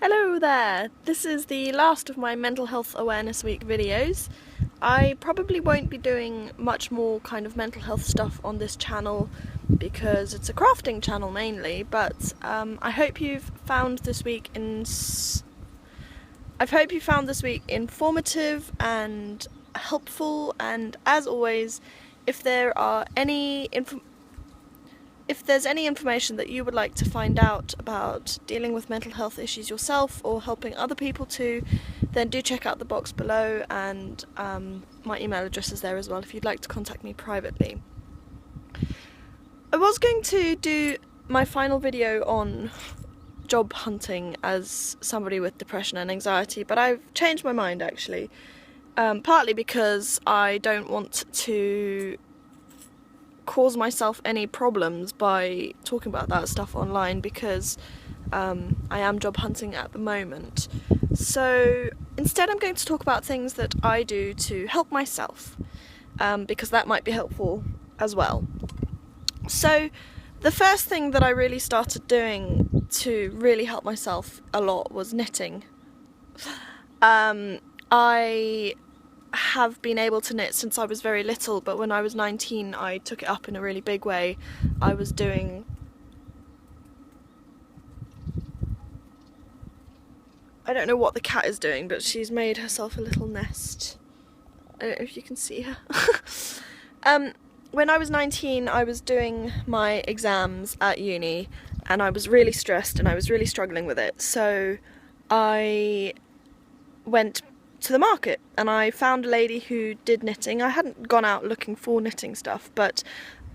Hello there! This is the last of my Mental Health Awareness Week videos. I probably won't be doing much more kind of mental health stuff on this channel because it's a crafting channel mainly, but I hope you've found this week informative and helpful, and as always, if there's any information that you would like to find out about dealing with mental health issues yourself or helping other people too, then do check out the box below, and my email address is there as well if you'd like to contact me privately. I was going to do my final video on job hunting as somebody with depression and anxiety, but I've changed my mind actually, partly because I don't want to cause myself any problems by talking about that stuff online, because I am job hunting at the moment. So instead I'm going to talk about things that I do to help myself, because that might be helpful as well. So the first thing that I really started doing to really help myself a lot was knitting. I have been able to knit since I was very little, but when I was 19 I took it up in a really big way. I don't know what the cat is doing, but she's made herself a little nest. I don't know if you can see her. When I was 19 I was doing my exams at uni and I was really stressed and I was really struggling with it, so I went to the market and I found a lady who did knitting. I hadn't gone out looking for knitting stuff, but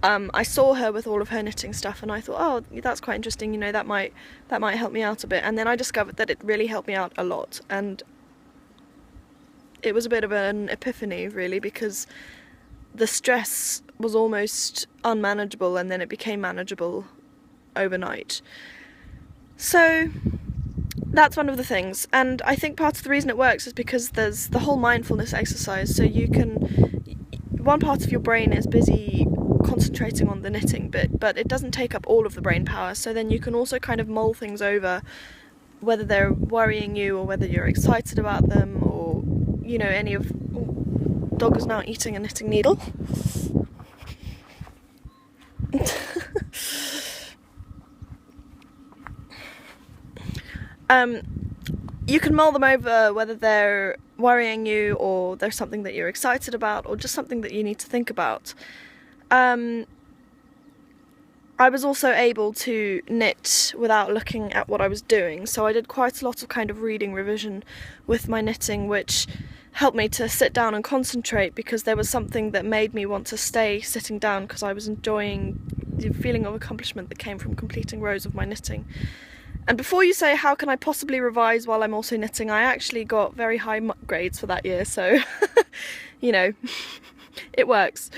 I saw her with all of her knitting stuff and I thought, oh, that's quite interesting, you know, that might help me out a bit. And then I discovered that it really helped me out a lot, and it was a bit of an epiphany really, because the stress was almost unmanageable and then it became manageable overnight. So that's one of the things, and I think part of the reason it works is because there's the whole mindfulness exercise. So one part of your brain is busy concentrating on the knitting bit, but it doesn't take up all of the brain power, so then you can also kind of mull things over, whether they're worrying you or whether you're excited about them, or, you know, dog is now eating a knitting needle. You can mull them over whether they're worrying you or there's something that you're excited about or just something that you need to think about. I was also able to knit without looking at what I was doing, so I did quite a lot of kind of reading revision with my knitting, which helped me to sit down and concentrate, because there was something that made me want to stay sitting down because I was enjoying the feeling of accomplishment that came from completing rows of my knitting. And before you say, how can I possibly revise while I'm also knitting, I actually got very high grades for that year, so, you know, it works.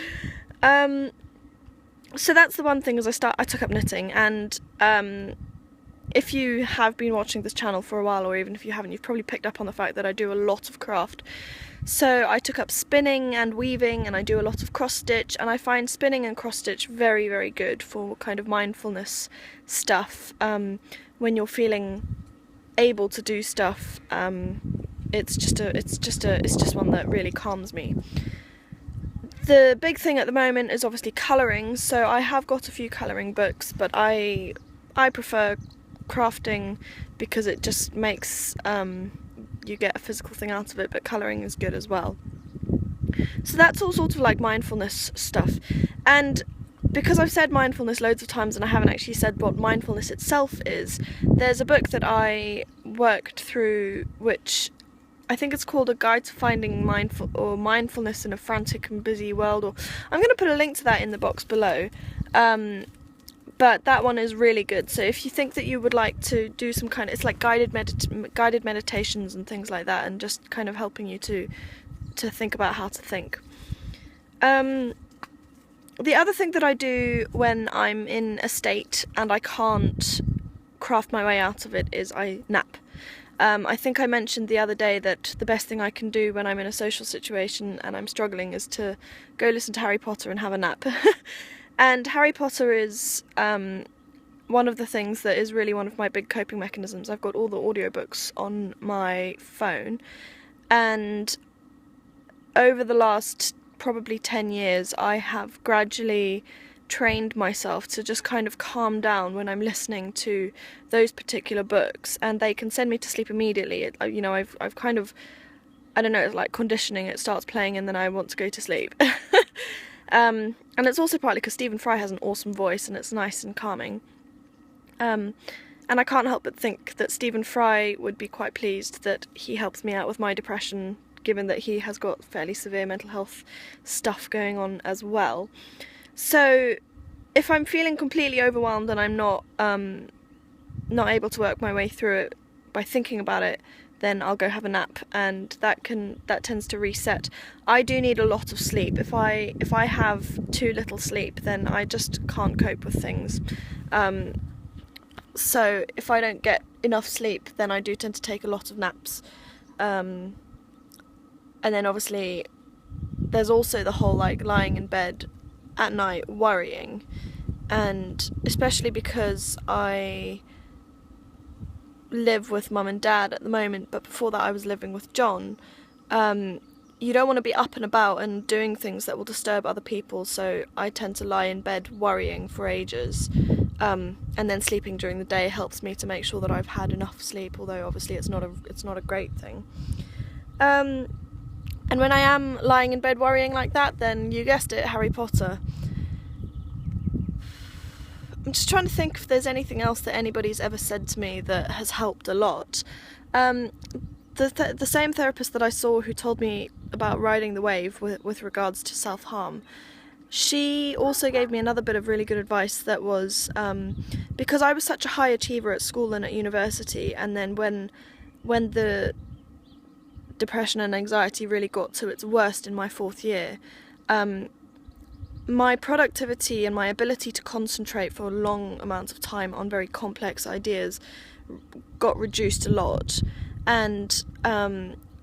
So that's the one thing, as I took up knitting, and if you have been watching this channel for a while, or even if you haven't, you've probably picked up on the fact that I do a lot of craft. So I took up spinning and weaving, and I do a lot of cross stitch, and I find spinning and cross stitch very, very good for kind of mindfulness stuff. When you're feeling able to do stuff, it's just one that really calms me. The big thing at the moment is obviously colouring, so I have got a few colouring books, but I prefer crafting because it just makes you get a physical thing out of it, but colouring is good as well. So that's all sort of like mindfulness stuff. And because I've said mindfulness loads of times and I haven't actually said what mindfulness itself is, there's a book that I worked through which I think it's called A Guide to Finding Mindfulness in a Frantic and Busy World, or I'm going to put a link to that in the box below. But that one is really good. So if you think that you would like to do some kind of, it's like guided meditations and things like that, and just kind of helping you to think about how to think. The other thing that I do when I'm in a state and I can't craft my way out of it is I nap. I think I mentioned the other day that the best thing I can do when I'm in a social situation and I'm struggling is to go listen to Harry Potter and have a nap. And Harry Potter is one of the things that is really one of my big coping mechanisms, I've got all the audiobooks on my phone, and over the last probably 10 years I have gradually trained myself to just kind of calm down when I'm listening to those particular books, and they can send me to sleep immediately. I've kind of, I don't know, it's like conditioning. It starts playing and then I want to go to sleep. And it's also partly because Stephen Fry has an awesome voice and it's nice and calming. And I can't help but think that Stephen Fry would be quite pleased that he helps me out with my depression, given that he has got fairly severe mental health stuff going on as well. So if I'm feeling completely overwhelmed and I'm not able to work my way through it by thinking about it, then I'll go have a nap, and that tends to reset. I do need a lot of sleep. If I have too little sleep, then I just can't cope with things. So if I don't get enough sleep, then I do tend to take a lot of naps. And then obviously there's also the whole like lying in bed at night worrying, and especially because I live with mum and dad at the moment, but before that I was living with John. You don't want to be up and about and doing things that will disturb other people, so I tend to lie in bed worrying for ages, and then sleeping during the day helps me to make sure that I've had enough sleep, although obviously it's not a great thing. And when I am lying in bed worrying like that, then you guessed it, Harry Potter. I'm just trying to think if there's anything else that anybody's ever said to me that has helped a lot. The same therapist that I saw who told me about riding the wave with regards to self-harm, she also gave me another bit of really good advice that was, because I was such a high achiever at school and at university, and then when the depression and anxiety really got to its worst in my 4th year, my productivity and my ability to concentrate for long amounts of time on very complex ideas got reduced a lot. And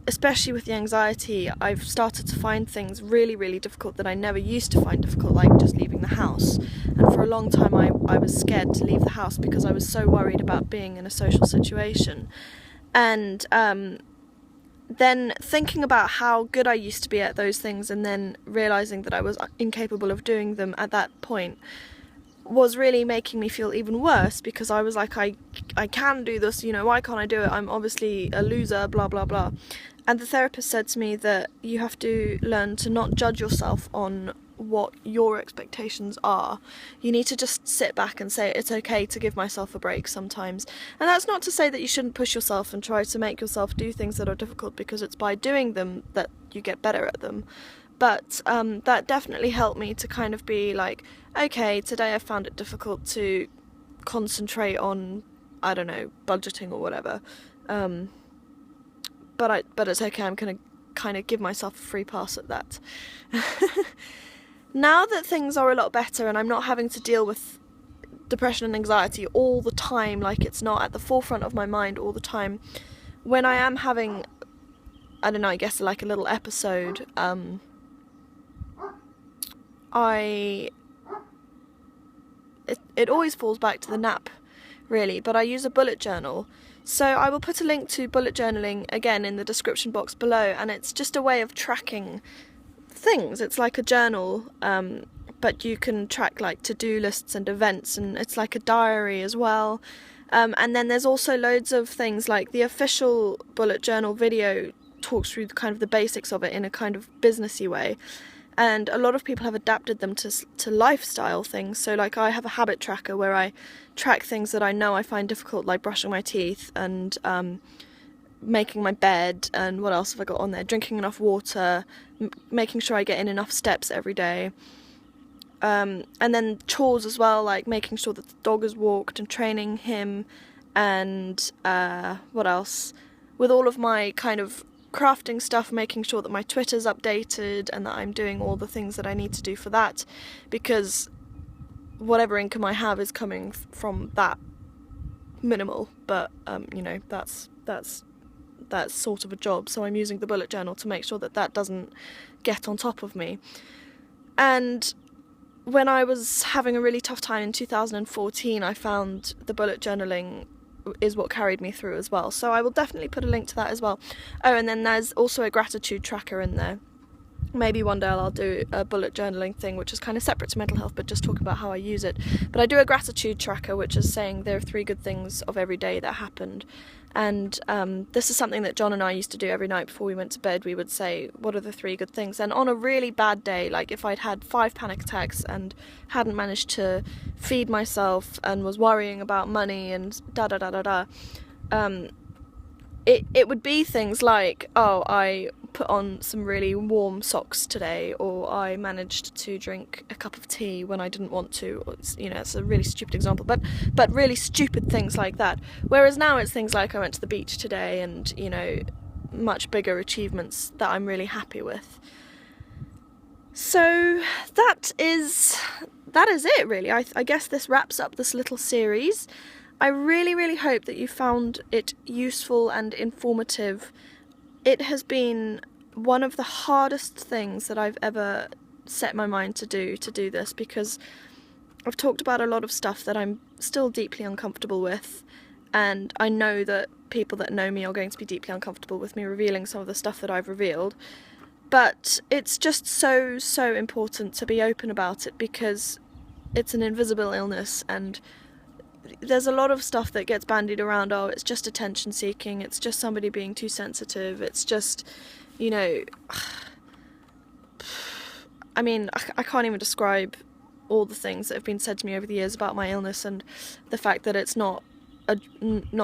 especially with the anxiety, I've started to find things really, really difficult that I never used to find difficult, like just leaving the house. And for a long time I was scared to leave the house because I was so worried about being in a social situation. And then thinking about how good I used to be at those things, and then realising that I was incapable of doing them at that point, was really making me feel even worse, because I was like, I can do this, why can't I do it? I'm obviously a loser, blah blah blah. And the therapist said to me that you have to learn to not judge yourself on what your expectations are. You need to just sit back and say, it's okay to give myself a break sometimes. And that's not to say that you shouldn't push yourself and try to make yourself do things that are difficult, because it's by doing them that you get better at them. But that definitely helped me to kind of be like, okay, today I found it difficult to concentrate on, I don't know, budgeting or whatever. But it's okay, I'm going to kind of give myself a free pass at that. Now that things are a lot better and I'm not having to deal with depression and anxiety all the time, like it's not at the forefront of my mind all the time, when I am having, I don't know, I guess like a little episode, it always falls back to the nap, really, but I use a bullet journal. So I will put a link to bullet journaling again in the description box below, and it's just a way of tracking things. It's like a journal, but you can track like to-do lists and events, and it's like a diary as well. And then there's also loads of things, like the official bullet journal video talks through kind of the basics of it in a kind of businessy way. And a lot of people have adapted them to lifestyle things. So like I have a habit tracker where I track things that I know I find difficult, like brushing my teeth and making my bed, and what else have I got on there? Drinking enough water, making sure I get in enough steps every day. And then chores as well, like making sure that the dog is walked and training him, and what else? With all of my kind of crafting stuff, making sure that my Twitter's updated and that I'm doing all the things that I need to do for that, because whatever income I have is coming from that minimal, but that's sort of a job, so I'm using the bullet journal to make sure that that doesn't get on top of me. And when I was having a really tough time in 2014, I found the bullet journaling is what carried me through as well. So I will definitely put a link to that as well. Oh, and then there's also a gratitude tracker in there. Maybe one day I'll do a bullet journaling thing, which is kind of separate to mental health, but just talk about how I use it. But I do a gratitude tracker, which is saying there are 3 good things of every day that happened. And this is something that John and I used to do every night before we went to bed. We would say, what are the 3 good things? And on a really bad day, like if I'd had 5 panic attacks and hadn't managed to feed myself and was worrying about money and it would be things like, oh, I put on some really warm socks today, or I managed to drink a cup of tea when I didn't want to. It's a really stupid example, but really stupid things like that. Whereas now it's things like I went to the beach today, and much bigger achievements that I'm really happy with. So that is it, really. I guess this wraps up this little series. I really, really hope that you found it useful and informative. It has been one of the hardest things that I've ever set my mind to do this, because I've talked about a lot of stuff that I'm still deeply uncomfortable with, and I know that people that know me are going to be deeply uncomfortable with me revealing some of the stuff that I've revealed. But it's just so important to be open about it, because it's an invisible illness, and there's a lot of stuff that gets bandied around. Oh, it's just attention seeking, it's just somebody being too sensitive, it's just, I mean, I can't even describe all the things that have been said to me over the years about my illness, and the fact that it's not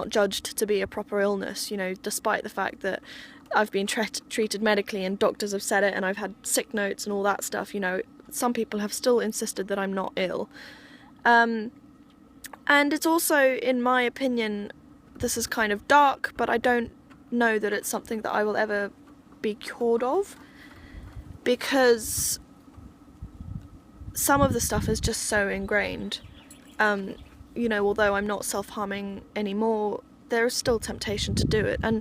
judged to be a proper illness, despite the fact that I've been treated medically and doctors have said it, and I've had sick notes and all that stuff. Some people have still insisted that I'm not ill. And it's also, in my opinion, this is kind of dark, but I don't know that it's something that I will ever be cured of, because some of the stuff is just so ingrained. Although I'm not self-harming anymore, there is still temptation to do it. And,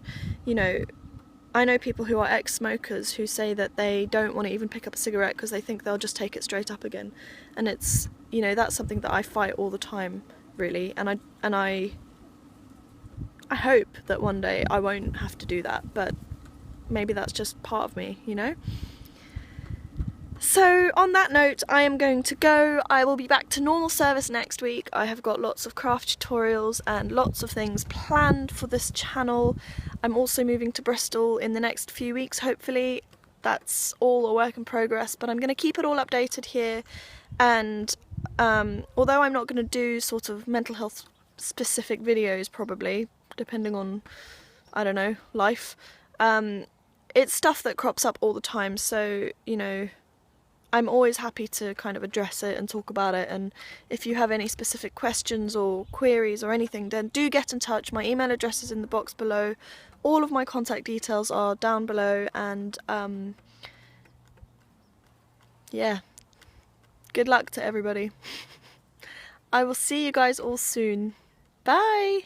I know people who are ex-smokers who say that they don't want to even pick up a cigarette because they think they'll just take it straight up again. And it's, that's something that I fight all the time, really, and I hope that one day I won't have to do that, but maybe that's just part of me, So on that note, I am going to go. I will be back to normal service next week. I have got lots of craft tutorials and lots of things planned for this channel. I'm also moving to Bristol in the next few weeks, hopefully. That's all a work in progress, but I'm going to keep it all updated here. And although I'm not going to do sort of mental health specific videos, probably, depending on, I don't know, life, it's stuff that crops up all the time, so, I'm always happy to kind of address it and talk about it. And if you have any specific questions or queries or anything, then do get in touch. My email address is in the box below. All of my contact details are down below, and yeah. Good luck to everybody. I will see you guys all soon. Bye!